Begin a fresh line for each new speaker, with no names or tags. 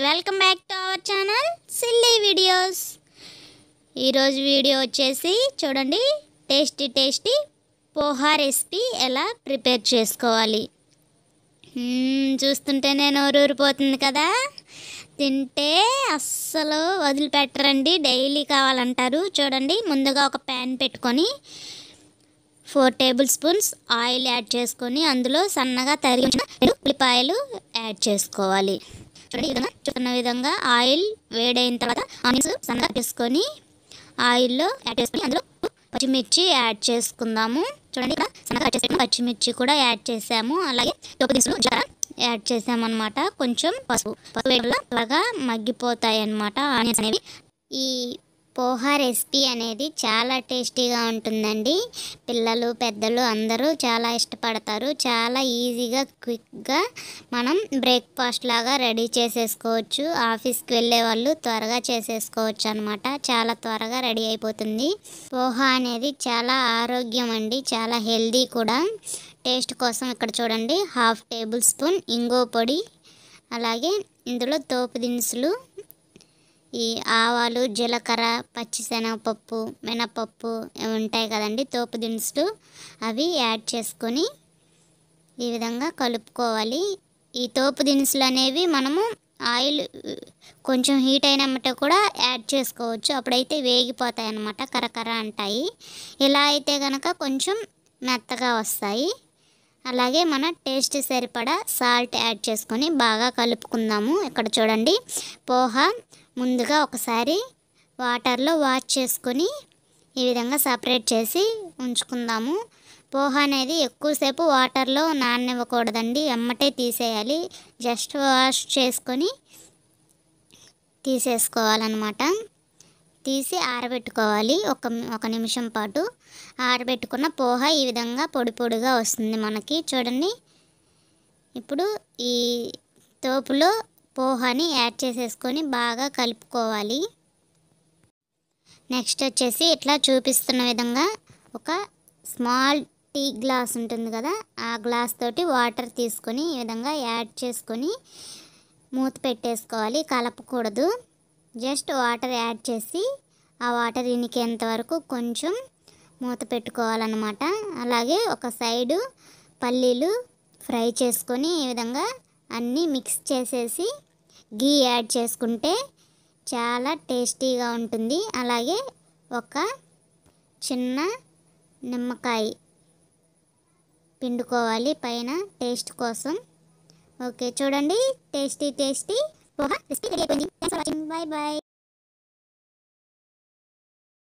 Welcome back to our channel silly videos. ఈరోజు video వచ్చేసి చూడండి, టేస్టీ పోహా రెసిపీ ఎలా ప్రిపేర్ చేసుకోవాలి. చూస్తుంటేనే నోరూరిపోతుంది కదా. తింటే అస్సలు వదిలిపెట్టరండి, డైలీ కావాలంటారు. చూడండి, ముందుగా ఒక ప్యాన్ పెట్టుకొని 4 టేబుల్ స్పూన్స్ ఆయిల్ యాడ్ చేసుకొని అందులో సన్నగా తరిగిన ఉల్లిపాయలు యాడ్ చేసుకోవాలి. చూడండి, చూస్తున్న విధంగా ఆయిల్ వేడైన తర్వాత ఆనియన్స్ సన్నగా చేసుకొని ఆయిల్లో యాడ్ చేసుకొని అందులో పచ్చిమిర్చి యాడ్ చేసుకుందాము. చూడండి, ఇక్కడ సన్నగా యాడ్ చేసిన పచ్చిమిర్చి కూడా యాడ్ చేసాము. అలాగే తోపు దినుసులు యాడ్ చేసామన్నమాట. కొంచెం పసుపు వేయడం వల్ల త్వరగా మగ్గిపోతాయి అన్నమాట ఆనియన్స్ అనేవి. ఈ పోహా రెసిపీ అనేది చాలా టేస్టీగా ఉంటుందండి. పిల్లలు పెద్దలు అందరూ చాలా ఇష్టపడతారు. చాలా ఈజీగా క్విక్గా మనం బ్రేక్ఫాస్ట్ లాగా రెడీ చేసేసుకోవచ్చు. ఆఫీస్కి వెళ్ళే వాళ్ళు త్వరగా చేసేసుకోవచ్చు అనమాట. చాలా త్వరగా రెడీ అయిపోతుంది. పోహా అనేది చాలా ఆరోగ్యం అండి, చాలా హెల్దీ కూడా. టేస్ట్ కోసం ఇక్కడ చూడండి, 1/2 టేబుల్ స్పూన్ ఇంగువ పొడి, అలాగే ఇందులో తోపు దినుసులు, ఈ ఆవాలు, జీలకర్ర, పచ్చిశనగపప్పు, మినపప్పు ఉంటాయి కదండి, తోపు దినుసులు, అవి యాడ్ చేసుకొని ఈ విధంగా కలుపుకోవాలి. ఈ తోపు దినుసులు అనేవి మనము ఆయిల్ కొంచెం హీట్ అయినమ్మట కూడా యాడ్ చేసుకోవచ్చు. అప్పుడైతే వేగిపోతాయి అన్నమాట, కరకర అంటాయి. ఇలా అయితే కనుక కొంచెం మెత్తగా వస్తాయి. అలాగే మన టేస్ట్ సరిపడా సాల్ట్ యాడ్ చేసుకొని బాగా కలుపుకుందాము. ఇక్కడ చూడండి, పోహా ముందుగా ఒకసారి వాటర్లో వాష్ చేసుకొని ఈ విధంగా సపరేట్ చేసి ఉంచుకుందాము. పోహా అనేది ఎక్కువసేపు వాటర్లో నాననివ్వకూడదండి, ఎమ్మటే తీసేయాలి. జస్ట్ వాష్ చేసుకొని తీసేసుకోవాలన్నమాట. తీసి ఆరబెట్టుకోవాలి. ఒక నిమిషం పాటు ఆరబెట్టుకున్న పోహా ఈ విధంగా పొడి పొడిగా వస్తుంది మనకి. చూడండి, ఇప్పుడు ఈ తోపులో పోహాని యాడ్ చేసేసుకొని బాగా కలుపుకోవాలి. నెక్స్ట్ వచ్చేసి ఇట్లా చూపిస్తున్న విధంగా ఒక స్మాల్ టీ గ్లాస్ ఉంటుంది కదా, ఆ గ్లాస్ తోటి వాటర్ తీసుకొని ఈ విధంగా యాడ్ చేసుకొని మూత పెట్టేసుకోవాలి. కలపకూడదు, జస్ట్ వాటర్ యాడ్ చేసి ఆ వాటర్ ఇనికేంత వరకు కొంచెం మూత పెట్టుకోవాలన్నమాట. అలాగే ఒక సైడు పల్లీలు ఫ్రై చేసుకొని ఈ విధంగా అన్నీ మిక్స్ చేసేసి గీ యాడ్ చేసుకుంటే చాలా టేస్టీగా ఉంటుంది. అలాగే ఒక చిన్న నిమ్మకాయ పిండుకోవాలి పైన టేస్ట్ కోసం. ఓకే, చూడండి, టేస్టీ పోహా రెసిపీ రెడీ అయిపోయింది. Thanks for watching. బై.